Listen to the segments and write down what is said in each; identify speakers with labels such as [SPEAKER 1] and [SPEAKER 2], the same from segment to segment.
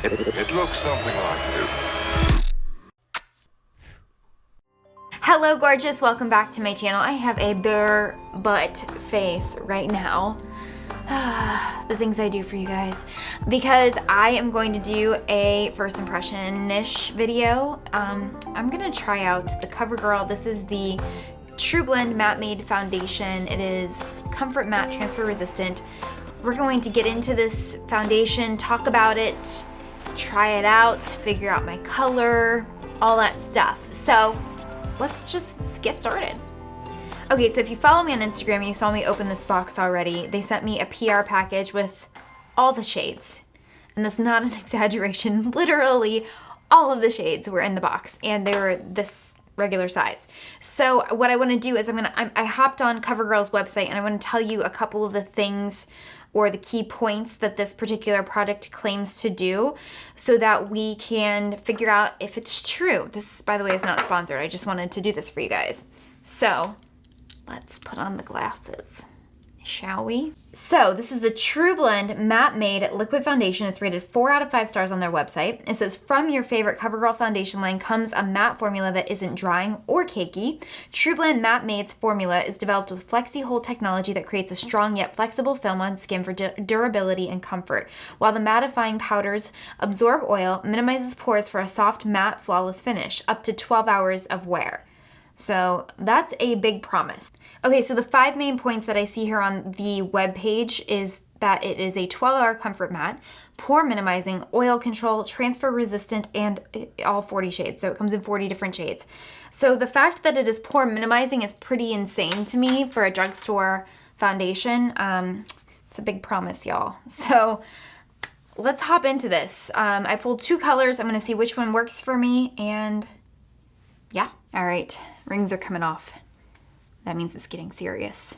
[SPEAKER 1] It looks something like this.
[SPEAKER 2] Hello gorgeous, welcome back to my channel. I have a bare butt face right now. The things I do for you guys, because I am going to do a first impression-ish video. I'm gonna try out the CoverGirl. This is the True Blend Matte Made Foundation. It is Comfort Matte, Transfer Resistant. We're going to get into this foundation, talk about it, try it out, figure out my color, all that stuff. So let's just get started. Okay, so if you follow me on Instagram, you saw me open this box already. They sent me a PR package with all the shades. And that's not an exaggeration. Literally, all of the shades were in the box, and they were this regular size. So what I want to do is I hopped on CoverGirl's website, and I want to tell you a couple of the things or the key points that this particular product claims to do so that we can figure out if it's true. This, by the way, is not sponsored. I just wanted to do this for you guys. So let's put on the glasses, shall we? So this is the True Blend Matte Made Liquid Foundation. It's rated 4 out of 5 stars on their website. It says, from your favorite CoverGirl foundation line comes a matte formula that isn't drying or cakey. True Blend Matte Made's formula is developed with Flexi Hold technology that creates a strong yet flexible film on skin for durability and comfort, while the mattifying powders absorb oil, minimizes pores for a soft, matte, flawless finish, up to 12 hours of wear. So that's a big promise. Okay, so the 5 main points that I see here on the webpage is that it is a 12-hour comfort matte, pore minimizing, oil control, transfer resistant, and all 40 shades. So it comes in 40 different shades. So the fact that it is pore minimizing is pretty insane to me for a drugstore foundation. It's a big promise, y'all. So let's hop into this. I pulled 2 colors. I'm gonna see which one works for me, and yeah. All right, rings are coming off. That means it's getting serious.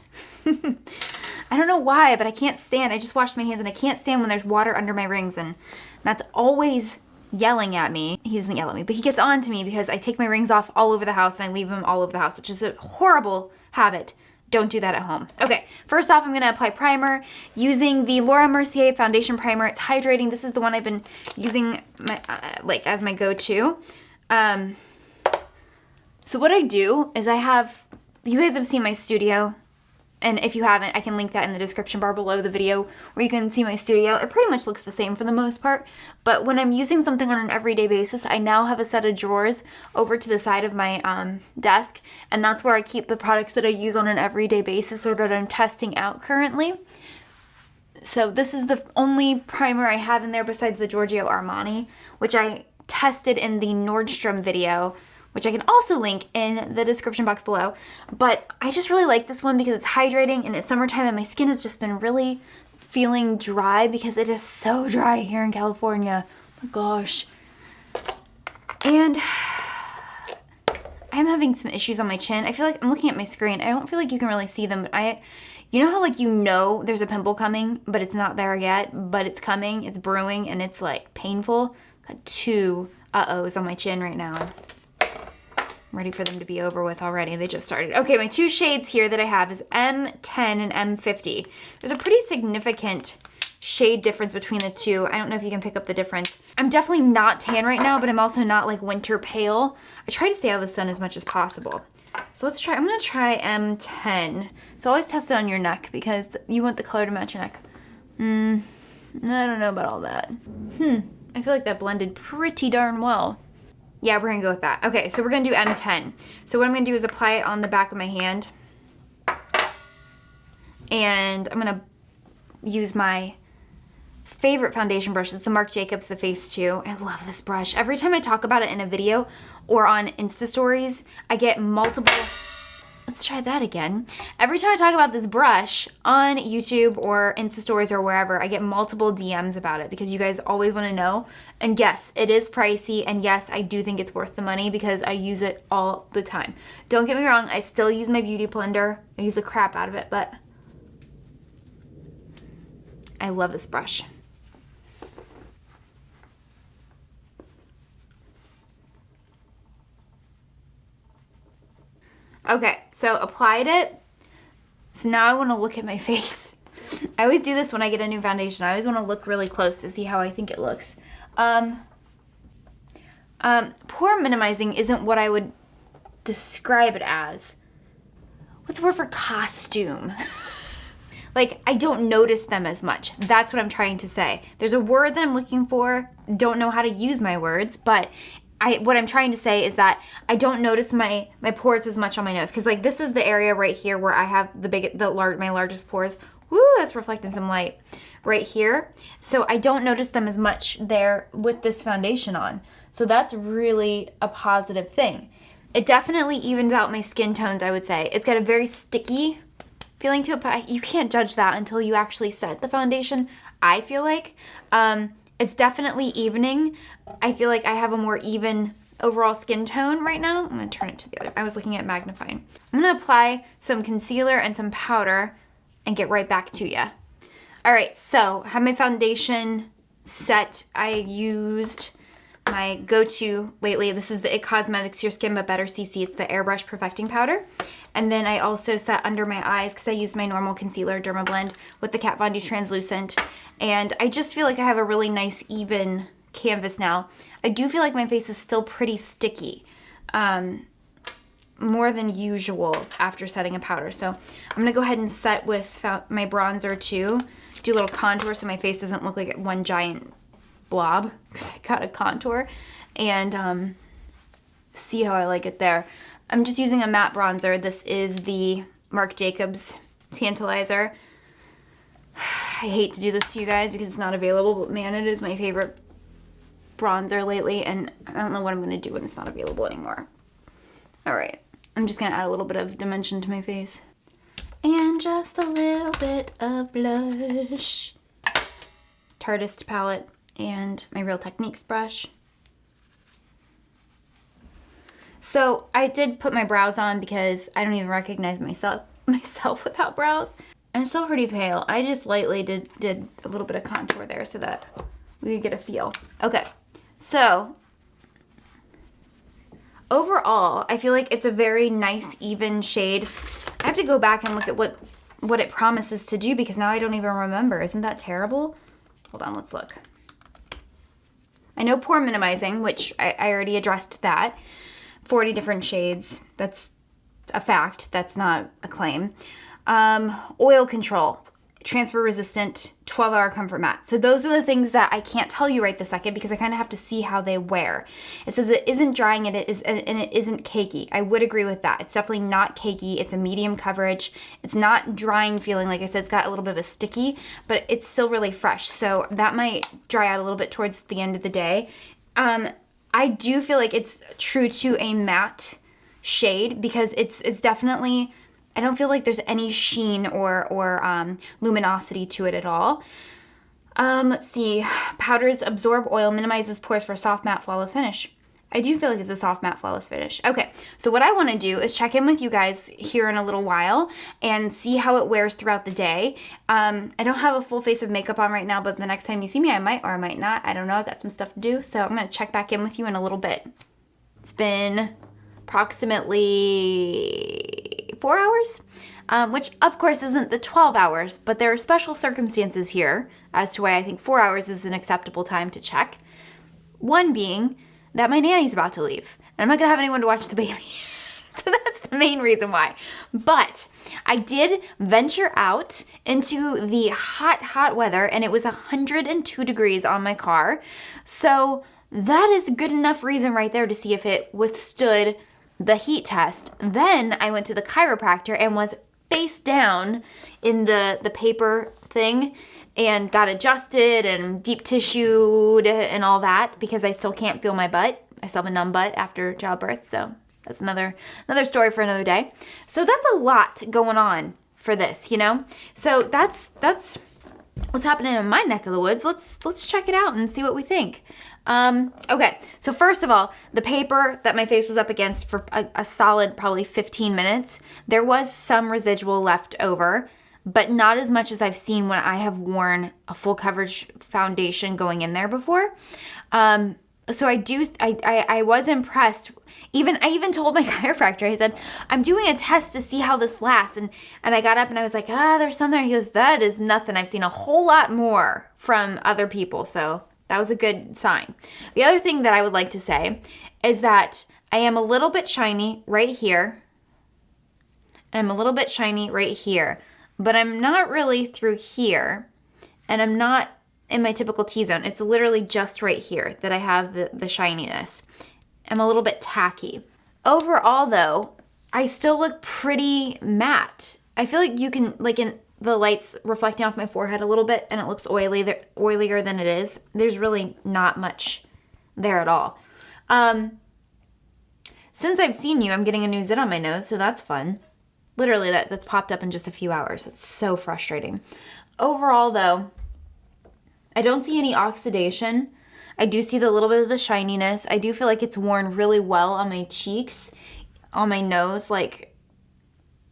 [SPEAKER 2] I don't know why, but I can't stand, I just washed my hands and I can't stand when there's water under my rings, and Matt's always yelling at me. He doesn't yell at me, but he gets on to me because I take my rings off all over the house and I leave them all over the house, which is a horrible habit. Don't do that at home. Okay, first off, I'm gonna apply primer using the Laura Mercier Foundation Primer. It's hydrating. This is the one I've been using as my go-to. So what I do is you guys have seen my studio, and if you haven't, I can link that in the description bar below the video where you can see my studio. It pretty much looks the same for the most part, but when I'm using something on an everyday basis, I now have a set of drawers over to the side of my desk, and that's where I keep the products that I use on an everyday basis or that I'm testing out currently. So this is the only primer I have in there besides the Giorgio Armani, which I tested in the Nordstrom video, which I can also link in the description box below. But I just really like this one because it's hydrating and it's summertime and my skin has just been really feeling dry because it is so dry here in California. Oh my gosh. And I'm having some issues on my chin. I feel like I'm looking at my screen. I don't feel like you can really see them, but you know how there's a pimple coming, but it's not there yet, but it's coming, it's brewing, and it's like painful? Got 2 uh-ohs on my chin right now. I'm ready for them to be over with already. They just started. Okay, my 2 shades here that I have is M10 and M50. There's a pretty significant shade difference between the 2. I don't know if you can pick up the difference. I'm definitely not tan right now, but I'm also not like winter pale. I try to stay out of the sun as much as possible. So let's try, I'm gonna try M10. So always test it on your neck because you want the color to match your neck. I don't know about all that. I feel like that blended pretty darn well. Yeah, we're gonna go with that. Okay, so we're gonna do M10. So what I'm gonna do is apply it on the back of my hand. And I'm gonna use my favorite foundation brush. It's the Marc Jacobs The Face 2. I love this brush. Every time I talk about it in a video or on Insta stories, I get multiple... Let's try that again. Every time I talk about this brush on YouTube or Insta stories or wherever, I get multiple DMs about it because you guys always want to know. And yes, it is pricey, and yes, I do think it's worth the money because I use it all the time. Don't get me wrong, I still use my beauty blender. I use the crap out of it, but I love this brush. Okay, so applied it. So now I want to look at my face. I always do this when I get a new foundation. I always want to look really close to see how I think it looks. Pore minimizing isn't what I would describe it as. What's the word for costume? Like, I don't notice them as much. That's what I'm trying to say. There's a word that I'm looking for. Don't know how to use my words, but what I'm trying to say is that I don't notice my pores as much on my nose. Because, like, this is the area right here where I have my largest pores. Woo, that's reflecting some light right here. So I don't notice them as much there with this foundation on. So that's really a positive thing. It definitely evens out my skin tones, I would say. It's got a very sticky feeling to it, but you can't judge that until you actually set the foundation, I feel like. It's definitely evening. I feel like I have a more even overall skin tone right now. I'm going to turn it to the other. I was looking at magnifying. I'm going to apply some concealer and some powder and get right back to you. All right, so I have my foundation set. I used my go-to lately. This is the IT Cosmetics Your Skin But Better CC. It's the Airbrush Perfecting Powder. And then I also set under my eyes because I used my normal concealer, Derma Blend, with the Kat Von D Translucent. And I just feel like I have a really nice, even canvas now. I do feel like my face is still pretty sticky, more than usual after setting a powder. So I'm going to go ahead and set with my bronzer too. Do a little contour so my face doesn't look like one giant blob because I got a contour, and see how I like it there. I'm just using a matte bronzer. This is the Marc Jacobs Tantalizer. I hate to do this to you guys because it's not available, but man, it is my favorite bronzer lately, and I don't know what I'm going to do when it's not available anymore. All right, I'm just going to add a little bit of dimension to my face. And just a little bit of blush. Tartist palette and my Real Techniques brush. So I did put my brows on because I don't even recognize myself without brows. I'm still pretty pale. I just lightly did a little bit of contour there so that we could get a feel. Okay, so overall, I feel like it's a very nice, even shade. I have to go back and look at what it promises to do because now I don't even remember. Isn't that terrible? Hold on, let's look. I know pore minimizing, which I already addressed that. 40 different shades. That's a fact. That's not a claim. Oil control. Transfer resistant, 12-hour comfort matte. So those are the things that I can't tell you right this second because I kind of have to see how they wear. It says it isn't drying and it isn't cakey. I would agree with that. It's definitely not cakey. It's a medium coverage. It's not drying feeling. Like I said, it's got a little bit of a sticky, but it's still really fresh. So that might dry out a little bit towards the end of the day. I do feel like it's true to a matte shade because it's definitely, I don't feel like there's any sheen or luminosity to it at all. Let's see. Powders absorb oil, minimizes pores for a soft, matte, flawless finish. I do feel like it's a soft, matte, flawless finish. Okay, so what I want to do is check in with you guys here in a little while and see how it wears throughout the day. I don't have a full face of makeup on right now, but the next time you see me, I might or I might not. I don't know. I got some stuff to do, so I'm going to check back in with you in a little bit. It's been approximately 4 hours, which of course isn't the 12 hours, but there are special circumstances here as to why I think 4 hours is an acceptable time to check. One being that my nanny's about to leave, and I'm not gonna have anyone to watch the baby. So that's the main reason why. But I did venture out into the hot, hot weather, and it was 102 degrees on my car. So that is a good enough reason right there to see if it withstood the heat test. Then I went to the chiropractor and was face down in the paper thing and got adjusted and deep tissued and all that because I still can't feel my butt. I still have a numb butt after childbirth, so that's another story for another day. So that's a lot going on for this, you know? So that's what's happening in my neck of the woods. Let's check it out and see what we think. Okay, so first of all, the paper that my face was up against for a solid probably 15 minutes, there was some residual left over, but not as much as I've seen when I have worn a full coverage foundation going in there before. So I was impressed. I even told my chiropractor, I said, I'm doing a test to see how this lasts. And I got up and I was like, there's some there. He goes, that is nothing. I've seen a whole lot more from other people. So That was a good sign. The other thing that I would like to say is that I am a little bit shiny right here. And I'm a little bit shiny right here. But I'm not really through here. And I'm not in my typical T-zone. It's literally just right here that I have the shininess. I'm a little bit tacky. Overall, though, I still look pretty matte. I feel like you can, like in the lights reflecting off my forehead a little bit, and it looks oilier than it is. There's really not much there at all. Since I've seen you, I'm getting a new zit on my nose, so that's fun. Literally, that's popped up in just a few hours. It's so frustrating. Overall, though, I don't see any oxidation. I do see the little bit of the shininess. I do feel like it's worn really well on my cheeks, on my nose, like,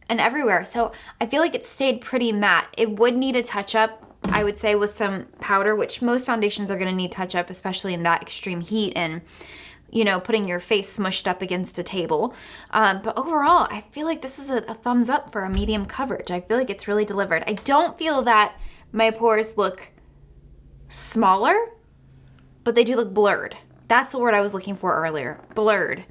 [SPEAKER 2] and everywhere. So I feel like it stayed pretty matte. It would need a touch-up, I would say, with some powder, which most foundations are going to need touch-up, especially in that extreme heat and, you know, putting your face smushed up against a table. But overall, I feel like this is a thumbs up for a medium coverage. I feel like it's really delivered. I don't feel that my pores look smaller, but they do look blurred. That's the word I was looking for earlier, blurred.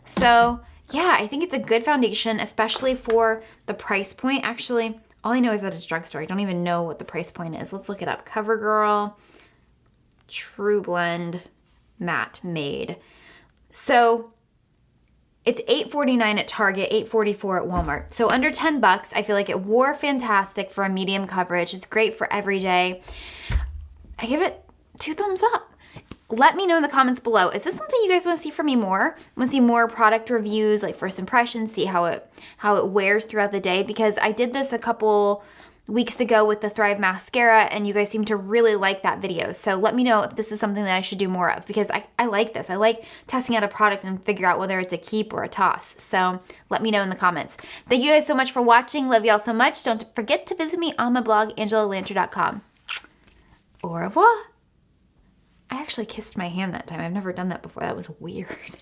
[SPEAKER 2] So yeah, I think it's a good foundation, especially for the price point. Actually, all I know is that it's drugstore. I don't even know what the price point is. Let's look it up. COVERGIRL TRUBLEND Matte Made. So it's $8.49 at Target, $8.44 at Walmart. So under 10 bucks. I feel like it wore fantastic for a medium coverage. It's great for every day. I give it 2 thumbs up. Let me know in the comments below. Is this something you guys want to see from me more? Want to see more product reviews, like first impressions, see how it wears throughout the day? Because I did this a couple weeks ago with the Thrive Mascara, and you guys seem to really like that video. So let me know if this is something that I should do more of, because I like this. I like testing out a product and figure out whether it's a keep or a toss. So let me know in the comments. Thank you guys so much for watching. Love y'all so much. Don't forget to visit me on my blog, AngelaLanter.com. Au revoir. I actually kissed my hand that time. I've never done that before. That was weird.